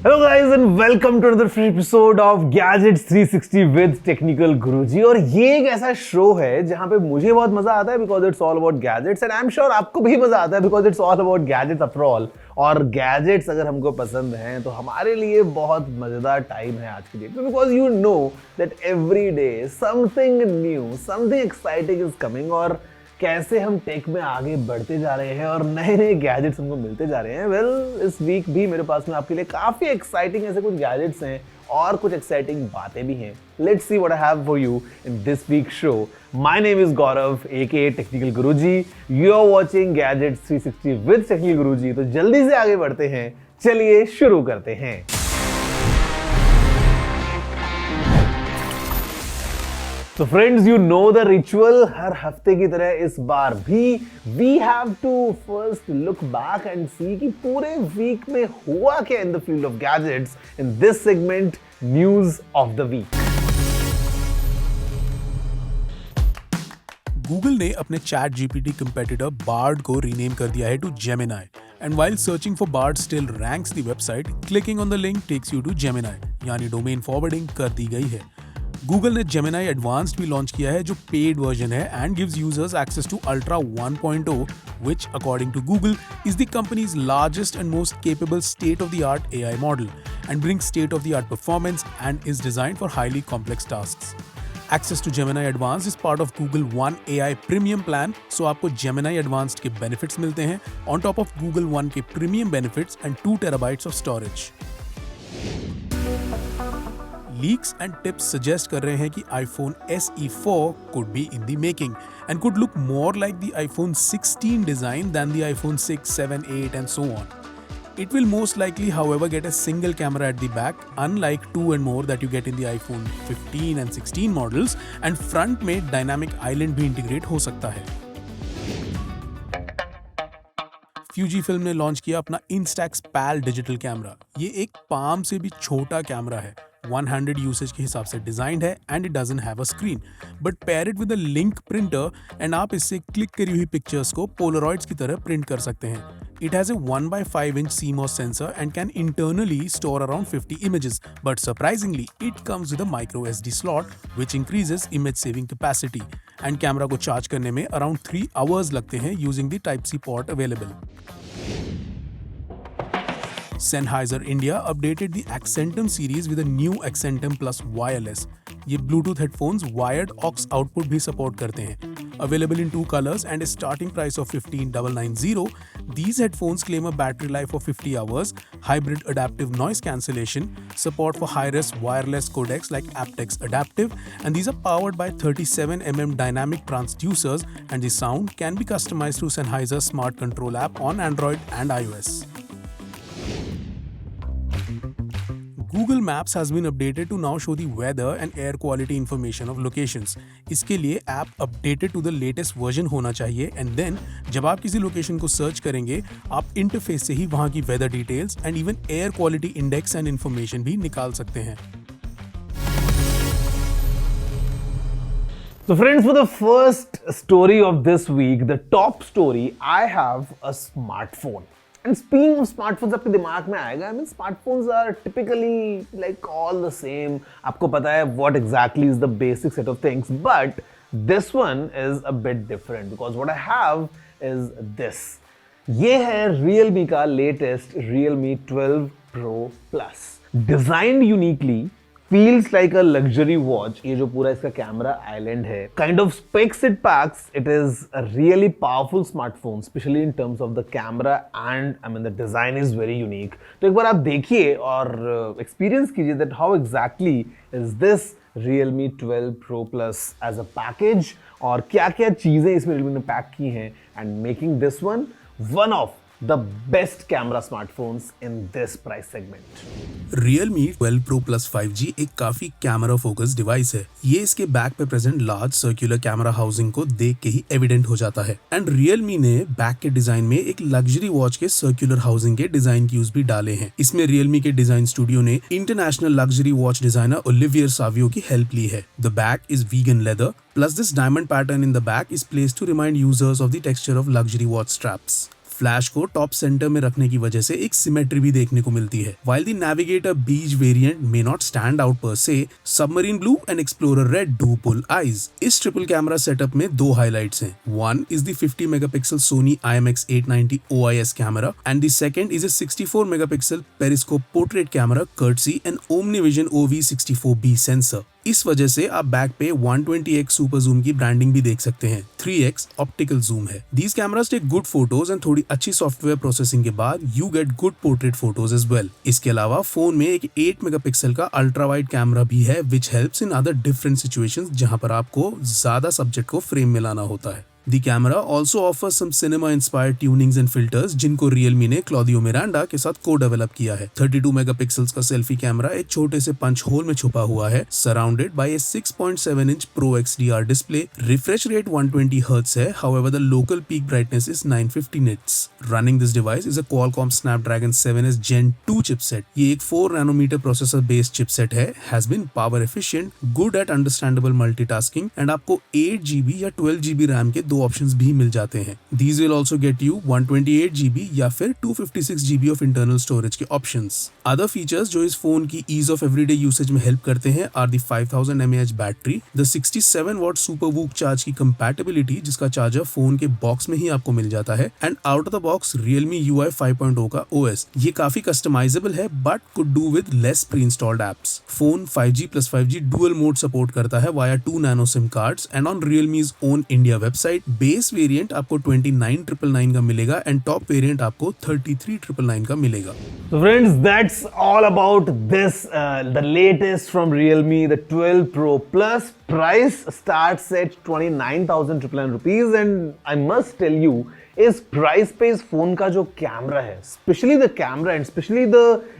Hello guys and welcome to another free episode of Gadgets 360 with Technical Guruji। और ये एक ऐसा show है जहां पे मुझे बहुत मजा आता है because it's all about gadgets and I am sure आपको भी मजा आता है because it's all about gadgets after all. और गैजेट्स अगर हमको पसंद हैं तो हमारे लिए बहुत मजेदार टाइम है आज की डेट में because you know that every day something new something exciting is coming. और कैसे हम टेक में आगे बढ़ते जा रहे हैं और नए नए गैजेट्स हमको मिलते जा रहे हैं। वेल इस वीक भी मेरे पास में आपके लिए काफी एक्साइटिंग ऐसे कुछ गैजेट्स हैं और कुछ एक्साइटिंग बातें भी हैं। Let's see what I have for you in this week show. My name is Gaurav aka technical Guruji. You are watching gadgets 360 with technical Guruji. तो जल्दी से आगे बढ़ते हैं, चलिए शुरू करते हैं। तो friends you know the ritual, हर हफ्ते की तरह इस बार भी we have to first look back and see कि पूरे वीक में हुआ क्या in the field of gadgets in this segment news of the week. Google ने अपने चैट जीपीटी कंपेटिटर बार्ड को रीनेम कर दिया है to Gemini, and while searching for Bard still ranks the website, clicking on the link takes you to Gemini, यानी domain forwarding कर दी गई है। गूगल ने Gemini Advanced भी लॉन्च किया है जो पेड वर्जन है and gives users access to Ultra 1.0, which according to Google is the company's largest and most capable state-of-the-art AI model and brings state-of-the-art performance and is designed for highly complex tasks. Access to Gemini Advanced is part of Google One AI Premium Plan, so आपको Gemini Advanced के benefits मिलते हैं on top of Google One के Premium benefits and 2 TB of storage. Leaks and tips suggest कर रहे हैं कि iPhone SE 4 could be in the making and could look more like the iPhone 16 design than the iPhone 6, 7, 8 and so on. It will most likely, however, get a single camera at the back, unlike 2 and more that you get in the iPhone 15 and 16 models, and front में dynamic island भी integrate हो सकता है। Fujifilm ने launch किया अपना Instax PAL digital camera. ये एक पाम से भी छोटा कैमरा है, वन हैंडेड यूसेज के हिसाब से डिजाइंड है and it doesn't have a screen, but pair it with a link printer and आप इससे क्लिक करी हुई पिक्चर्स को पोलरॉइड्स की तरह प्रिंट कर सकते हैं। It has a 1x5 inch CMOS sensor and can internally store around 50 images, but surprisingly, it comes with a micro SD slot which increases image saving capacity. And camera को charge करने में around 3 hours लगते हैं using the Type-C port available. Sennheiser India updated the Accentum series with a new Accentum Plus Wireless. ये Bluetooth headphones wired aux output भी support करते हैं। Available in 2 colors and a starting price of 15,990, these headphones claim a battery life of 50 hours, hybrid adaptive noise cancellation, support for high-res wireless codecs like aptX Adaptive, and these are powered by 37mm dynamic transducers, and the sound can be customized through Sennheiser's Smart Control app on Android and iOS. Google Maps has been updated to now show the weather and air quality information of locations. इसके लिए app updated to the latest version होना चाहिए and then जब आप किसी location को search करेंगे आप इंटरफेस से ही वहाँ की weather details and even air quality index and information भी निकाल सकते हैं। So friends, for the first story of this week, the top story, I have a smartphone. And speaking of smartphones, आपके दिमाग में आएगा, I mean smartphones are typically like all the same. आपको पता है what exactly is the basic set of things, but this one is a bit different because what I have is this. ये है Realme का latest Realme 12 Pro Plus. Designed uniquely, feels like a luxury watch. ये जो पूरा इसका camera island है, kind of specs it packs, it is a really powerful smartphone, especially in terms of the camera and I mean the design is very unique. तो एक बार आप देखिए और experience कीजिए that how exactly is this Realme 12 Pro Plus as a package और क्या-क्या चीजें इसमें Realme ने पैक की हैं and making this one of the best camera smartphones in this price segment. Realme 12 Pro Plus 5G एक काफी कैमरा फोकस डिवाइस है। ये इसके बैक पे present large circular camera housing को देख के ही एविडेंट हो जाता है एंड Realme ने बैक के डिजाइन में एक लग्जरी वॉच के सर्कुलर हाउसिंग के डिजाइन क्यूज भी डाले हैं। इसमें Realme के डिजाइन स्टूडियो ने international luxury watch designer Olivier Savio की हेल्प ली है। The back is vegan leather, plus this diamond pattern in the back is placed to remind users of the texture of luxury watch straps. Flash को top centre में रखने की वजह से एक symmetry भी देखने को मिलती है। While the Navigator Beach variant may not stand out per se, Submarine Blue and Explorer Red do pull eyes। इस ट्रिपल कैमरा सेटअप में दो हाइलाइट्स हैं। One is the 50 megapixel Sony IMX890 OIS camera and the second is a 64 megapixel periscope portrait camera courtesy an OmniVision OV64B sensor। इस वजह से आप back पे 120x super zoom की ब्रांडिंग भी देख सकते हैं। 3x ऑप्टिकल जूम है। These cameras take good photos and थोड़ी अच्छी सॉफ्टवेयर प्रोसेसिंग के बाद you get good portrait photos as well। इसके अलावा फोन में एक 8 मेगापिक्सल का अल्ट्रा वाइड कैमरा भी है which helps in other different situations जहां पर आपको ज्यादा सब्जेक्ट को फ्रेम में लाना होता है। The camera also offers some cinema-inspired tunings and filters जिनको Realme ने Claudio Miranda के साथ co-develop किया है। 32 मेगापिक्सल्स का सेल्फी कैमरा एक छोटे से पंच होल में छुपा हुआ है, surrounded by a 6.7-inch Pro XDR display। Refresh rate 120 Hz है, however the local peak brightness is 950 nits। Running this device is a Qualcomm Snapdragon 7S Gen 2 chipset। ये एक 4 nanometer processor based chipset है, has been power efficient, good at understandable multitasking and आपको 8GB या 12GB RAM के दो options भी मिल जाते हैं। These will also get you 128GB या फिर 256GB of internal storage के ऑप्शंस। Other features जो इस फोन की ease of everyday usage में हेल्प करते हैं are the 5000 mAh battery, the 67 watt super whoop charge की compatibility जिसका चार्जर फोन के बॉक्स में ही आपको मिल जाता है and out of the box Realme UI 5.0 का OS। ये काफी कस्टमाइजेबल है but could do with less pre-installed apps। Phone 5G+5G dual mode support करता है via 2 nano SIM cards and on Realme's own India website base variant आपको 29999 का मिलेगा and top variant आपको 33999 का मिलेगा। So friends, that's all about this, the latest from Realme, the 12 Pro Plus. Price starts at 29,999 rupees and I must tell you, इस price पे इस phone का जो कैमरा है, specially the camera and specially the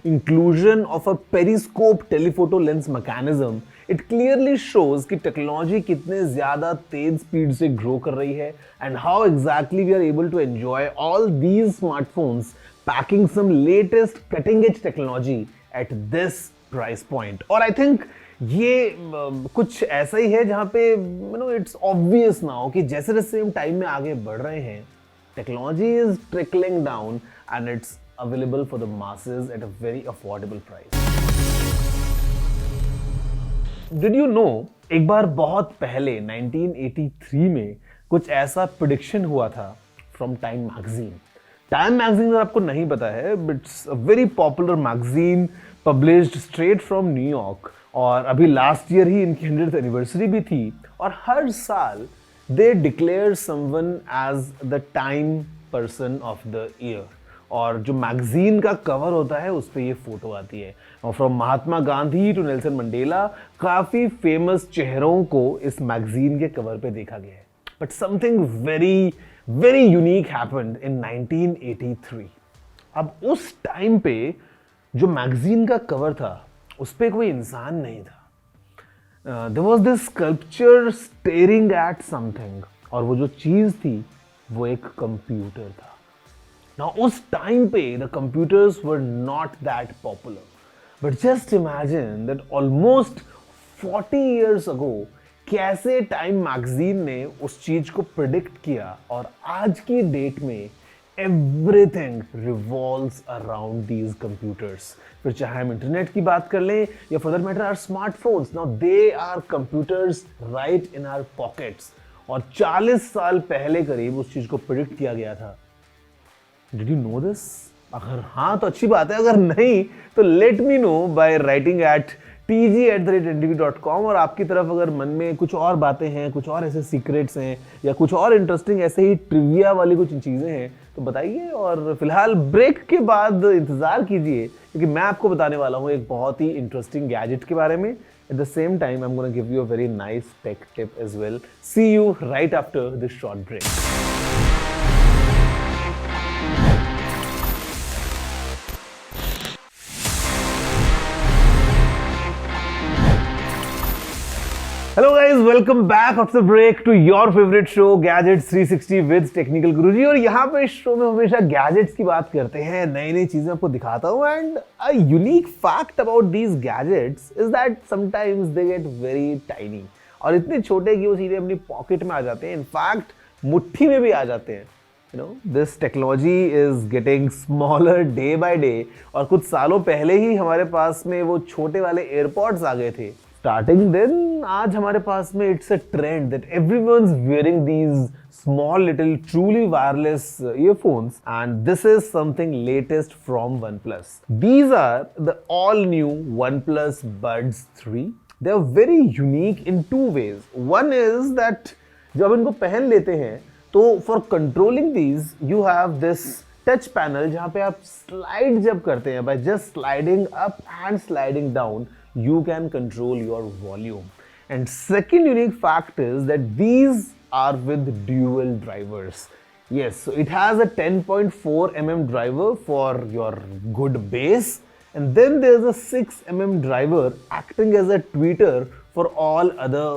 inclusion of a periscope telephoto lens mechanism, it clearly shows कि technology कितने ज्यादा तेज स्पीड से ग्रो कर रही है and how exactly we are able to enjoy all these smartphones packing some latest cutting edge technology at this price point. और I think ये कुछ ऐसा ही है जहां पे इट्स ऑब्वियस नाउ कि जैसे जैसे हम टाइम में आगे बढ़ रहे हैं, technology is trickling down and it's available for the masses at a very affordable price. Did you know, एक बार बहुत पहले 1983 में कुछ ऐसा prediction हुआ था from Time Magazine। Time Magazine अगर आपको नहीं पता है, it's a very popular magazine published straight from New York और अभी लास्ट ईयर ही इनकी 100th एनिवर्सरी भी थी और हर साल they declare someone as the Time Person of the Year और जो मैगजीन का कवर होता है उस पर ये फोटो आती है और from Mahatma Gandhi to Nelson Mandela काफी फेमस चेहरों को इस मैगजीन के कवर पे देखा गया है। But something very very unique happened in 1983। अब उस टाइम पे जो मैगजीन का कवर था उस पे कोई इंसान नहीं था। There was this sculpture staring at something और वो जो चीज थी वो एक कंप्यूटर था। Now उस टाइम पे the computers were not that popular, but just imagine that almost 40 years ago कैसे टाइम मैगजीन ने उस चीज को प्रिडिक्ट किया और आज की डेट में everything revolves around these computers। फिर चाहे हम इंटरनेट की बात कर लें या for that matter our smartphones, now they are computers right in our pockets और 40 साल पहले करीब उस चीज को प्रिडिक्ट किया गया था। Did you know this? अगर हाँ तो अच्छी बात है, अगर नहीं तो let me know by writing at tg@ntv.com और आपकी तरफ अगर मन में कुछ और बातें हैं, कुछ और ऐसे सीक्रेट्स हैं या कुछ और इंटरेस्टिंग ऐसे ही ट्रिविया वाली कुछ चीजें हैं तो बताइए। और फिलहाल ब्रेक के बाद इंतजार कीजिए क्योंकि मैं आपको बताने वाला हूं एक बहुत ही इंटरेस्टिंग गैजेट के बारे में। At the same time I am gonna give you a very nice tech tip as well. See you right after this short break. Hello guys, welcome back after the break to your favorite show Gadgets 360 with Technical Guruji। और यहाँ पे इस show में हमेशा gadgets की बात करते हैं, नई नई चीजें आपको दिखाता हूँ and a unique fact about these gadgets is that sometimes they get very tiny और इतने छोटे कि वो सीधे अपनी पॉकेट में आ जाते हैं, इनफैक्ट मुट्ठी में भी आ जाते हैं। this technology is getting smaller day by day. और कुछ सालों पहले ही हमारे पास में वो छोटे वाले एयरपॉड्स आ गए थे. Starting then, आज हमारे पास में it's a trend that everyone's wearing these small little truly wireless earphones, and this is something latest from OnePlus. These are the all new OnePlus Buds 3. They are very unique in two ways. One is that जब आप इनको पहन लेते हैं तो for controlling these you have this touch panel जहां पे आप स्लाइड जब करते हैं, by just sliding up and sliding down you can control your volume. And second unique fact is that these are with dual drivers. Yes, so it has a 10.4 mm driver for your good bass, and then there's a 6 mm driver acting as a tweeter for all other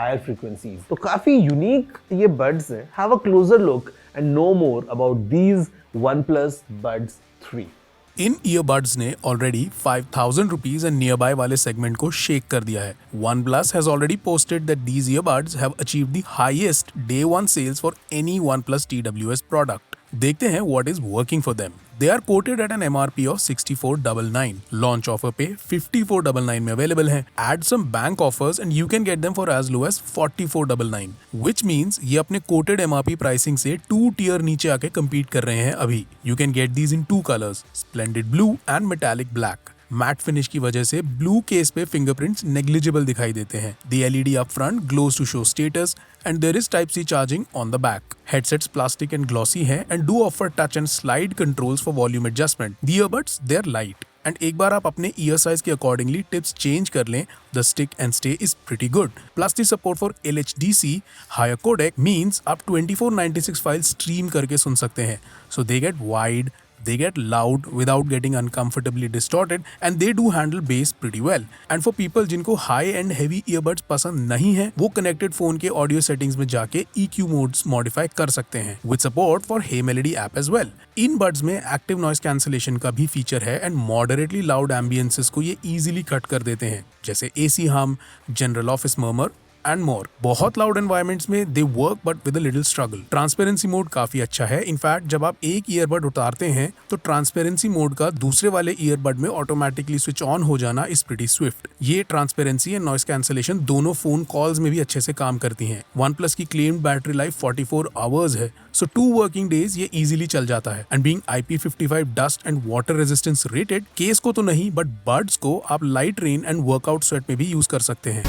higher frequencies. तो काफी unique ये buds हैं. Have a closer look and know more about these OnePlus Buds 3. इन earbuds ने already 5,000 rupees and nearby वाले segment को shake कर दिया है. OnePlus has already posted that these earbuds have achieved the highest day one sales for any OnePlus TWS product. देखते हैं what is working for them. They are quoted at an MRP of 6499. Launch offer पे 5499 में available है. Add some bank offers and you can get them for as low as 4499, which means ये अपने coated MRP pricing से 2 tier नीचे आके compete कर रहे हैं अभी. You can get these in 2 colours, splendid blue and metallic black. Matte finish की वजह से ब्लू केस पे फिंगरप्रिंट्स नेग्लिजिबल दिखाई देते हैं. The LED up front glows to show status and there is type C charging on the back. Headsets plastic and glossy हैं and do offer touch and slide controls for volume adjustment. The earbuds they are light and एक बार आप अपने ear size के accordingly tips change कर लें, the stick and stay is pretty good. Plus the support for LHDC higher codec means आप 2496 file stream करके सुन सकते हैं. So they get wide, they get loud without getting uncomfortably distorted, and they do handle bass pretty well. And for people जिनको high and heavy earbuds पसंद नहीं है, वो connected phone के audio settings में जाके EQ modes modify कर सकते हैं with support for Hey Melody app as well. In buds में active noise cancellation का भी फीचर है and moderately loud ambiances को ये easily cut कर देते हैं, जैसे AC hum, general office murmur and more. बहुत लाउड एनवायरमेंट्स में they work but with a little struggle. Transparency mode काफी अच्छा है. इनफैक्ट जब आप एक ईयरबड उतारते हैं तो ट्रांसपेरेंसी मोड का दूसरे वाले ईयरबड में ऑटोमेटिकली स्विच ऑन हो जाना इज प्रीटी स्विफ्ट. ये ट्रांसपेरेंसी एंड नॉइस कैंसलेशन दोनों फोन कॉल्स में भी अच्छे से काम करती हैं. OnePlus की क्लेम्ड बैटरी लाइफ 44 आवर्स है, सो 2 वर्किंग डेज ये इजीली चल जाता है. And being IP55 dust and water resistance rated, case को तो नहीं बट बड्स को आप light rain and workout sweat में भी यूज कर सकते हैं.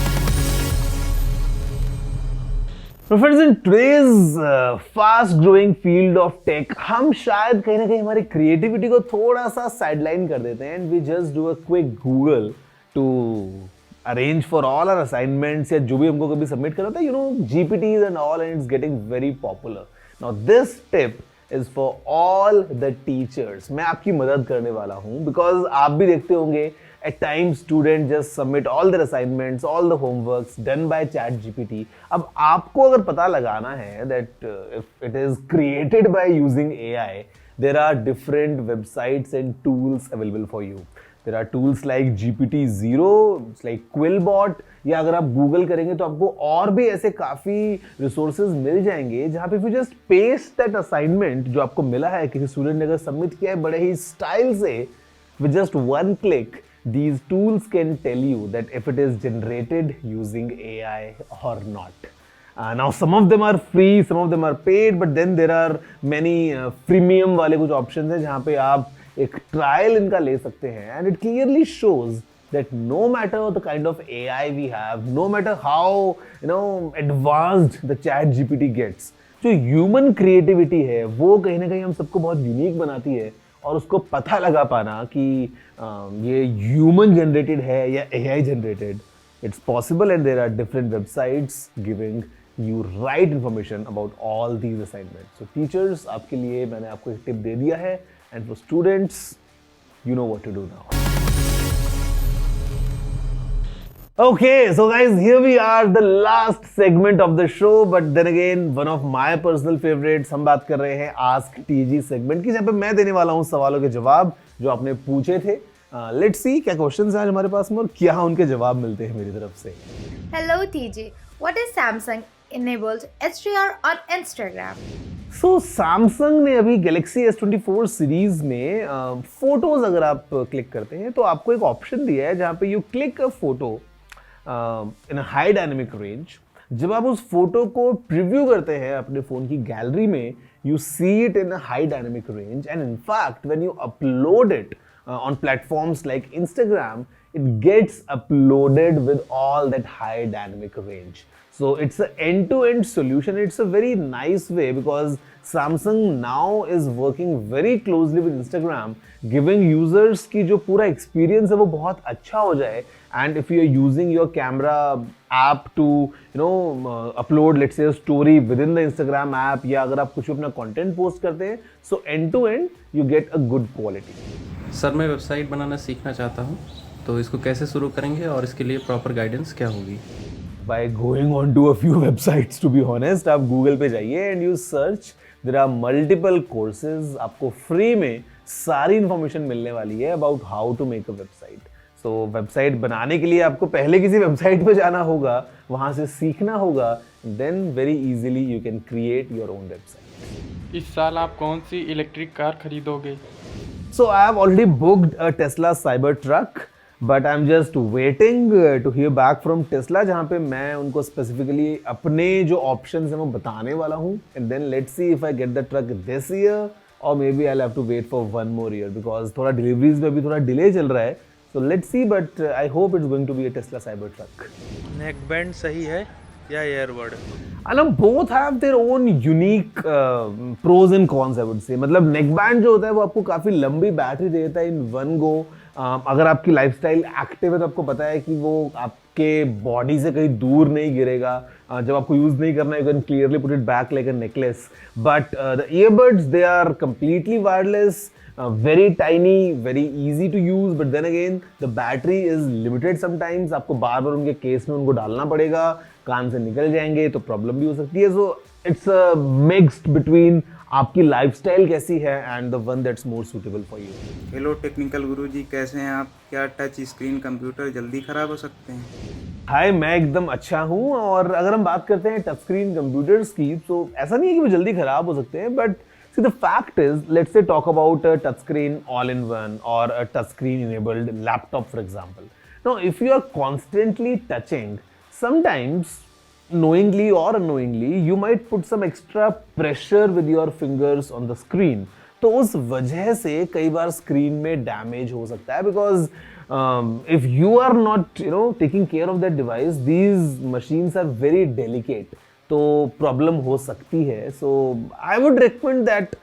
Friends, in today's fast growing field of tech हम शायद कहीं ना कहीं हमारी क्रिएटिविटी को थोड़ा सा साइडलाइन कर देते हैं and we just do a quick Google to arrange for all our assignments या जो भी हमको कभी सबमिट करना था, GPTs and all, and it's getting very popular. Now this tip is for all the teachers. मैं आपकी मदद करने वाला हूं बिकॉज आप भी देखते होंगे at times students just submit all their assignments, all the homeworks done by ChatGPT. अब आपको अगर पता लगाना है that if it is created by using AI, there are different websites and tools available for you. There are tools like GPT-0, it's like Quillbot, या अगर आप Google करेंगे तो आपको और भी ऐसे काफी resources मिल जाएंगे जहाँ पे if you just paste that assignment जो आपको मिला है, किसी स्टूडेंट ने अगर सबमिट किया है बड़े ही स्टाइल से, with just one click, these tools can tell you that if it is generated using AI or not. Now some of them are free, some of them are paid, but then there are many freemium वाले कुछ options हैं जहाँ पे आप एक trial इनका ले सकते हैं, and it clearly shows that no matter the kind of AI we have, no matter how advanced the ChatGPT gets, जो human creativity है वो कहीं ना कहीं हम सबको बहुत unique बनाती है. और उसको पता लगा पाना कि ये ह्यूमन जनरेटेड है या AI generated, it's possible and there are different websites giving you right information about all these assignments. So teachers, आपके लिए मैंने आपको एक टिप दे दिया है, and for students, you know what to do now. Okay, so guys, here we are, the last segment of the show, but then again, one of my personal favorites. हम बात कर रहे हैं Ask TG segment की, जहाँ पे मैं देने वाला हूँ सवालों के जवाब जो आपने पूछे थे. Let's see क्या क्वेश्चंस हैं आज हमारे पास में और क्या उनके जवाब मिलते हैं मेरी तरफ से. Hello TJ, what is Samsung enabled HDR on Instagram? So Samsung ने अभी Galaxy S24 सीरीज में फोटोज अगर आप क्लिक करते हैं तो आपको एक ऑप्शन दिया है जहां पे you click a photo in a high dynamic range. जब आप उस फोटो को प्रीव्यू करते हैं अपने फोन की गैलरी में, you see it in a high dynamic range and in fact when you upload it on platforms like Instagram, it gets uploaded with all that high dynamic range. So it's an end-to-end solution. It's a very nice way because Samsung now is working very closely with Instagram, giving users की जो पूरा experience है वो बहुत अच्छा हो जाए. And if you are using your camera app to upload let's say a story within the Instagram app, या अगर आप कुछ अपना content post करते हैं, so end to end you get a good quality. Sir मैं वेबसाइट बनाना सीखना चाहता हूँ, तो इसको कैसे शुरू करेंगे और इसके लिए प्रॉपर गाइडेंस क्या होगी? By going on to a few websites, to be honest, आप Google पे जाइए and you search. There are multiple courses. आपको फ्री में सारी इंफॉर्मेशन मिलने वाली है about how to make a website. So website बनाने के लिए आपको पहले किसी वेबसाइट पे जाना होगा, वहाँ से सीखना होगा, then very easily you can create your own website. इस साल आप कौन सी इलेक्ट्रिक कार खरीदोगे? So I have already booked a Tesla Cybertruck, but I'm just waiting to hear back from Tesla, जहाँ पे मैं उनको specifically अपने जो options हैं वो बताने वाला हूँ, and then let's see if I get the truck this year or maybe I'll have to wait for one more year because थोड़ा deliveries में भी थोड़ा delay चल रहा है. So let's see, but I hope it's going to be a Tesla Cybertruck. Neckband सही है या earbud? And both have their own unique pros and cons, I would say. मतलब neckband जो होता है वो आपको काफी लंबी बैटरी देता है in one go. अगर आपकी लाइफस्टाइल एक्टिव है तो आपको पता है कि वो आपके बॉडी से कहीं दूर नहीं गिरेगा. जब आपको यूज नहीं करना है, you can clearly put it back like a necklace. But the earbuds, they are completely wireless. Very tiny, very easy to use, but then again the battery is limited sometimes. आपको बार बार उनके case में उनको डालना पड़ेगा, कान से निकल जाएंगे तो प्रॉब्लम भी हो सकती है. So it's a mixed between आपकी लाइफस्टाइल कैसी है and the one that's more suitable for you. Hello technical Guruji, कैसे हैं आप? क्या टच स्क्रीन कंप्यूटर जल्दी खराब हो सकते हैं? हाय, मैं एकदम अच्छा हूँ. और अगर हम बात करते हैं टच स्क्रीन कंप्यूटर्स की, तो ऐसा नहीं है कि वो जल्दी खराब हो सकते हैं, but see the fact is, let's say talk about a touchscreen all-in-one or a touchscreen enabled laptop, for example. Now, if you are constantly touching, sometimes knowingly or unknowingly, you might put some extra pressure with your fingers on the screen. तो उस वजह से कई बार screen में damage हो सकता है because if you are not taking care of that device, these machines are very delicate. तो प्रॉब्लम हो सकती है. So I would recommend that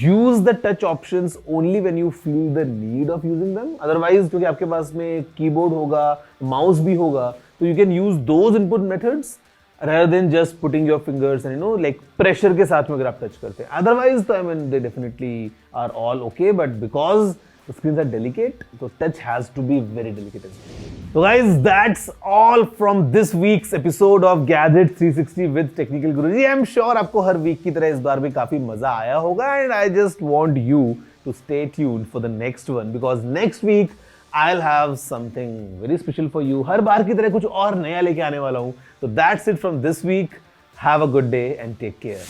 use the touch options only when you feel the need of using them. Otherwise क्योंकि आपके पास में keyboard होगा, mouse भी होगा, तो you can use those input methods rather than just putting your fingers and like pressure के साथ में अगर आप टच करते हैं. अदरवाइज तो I mean they definitely are all okay, but because the screens are delicate, so touch has to be very delicate as well. So guys, that's all from this week's episode of Gadget 360 with Technical Guruji. I'm sure आपको हर week की तरह इस बार भी काफी मजा आया होगा, and I just want you to stay tuned for the next one because next week I'll have something very special for you. हर बार की तरह कुछ और नया लेके आने वाला हूँ. So that's it from this week. Have a good day and take care.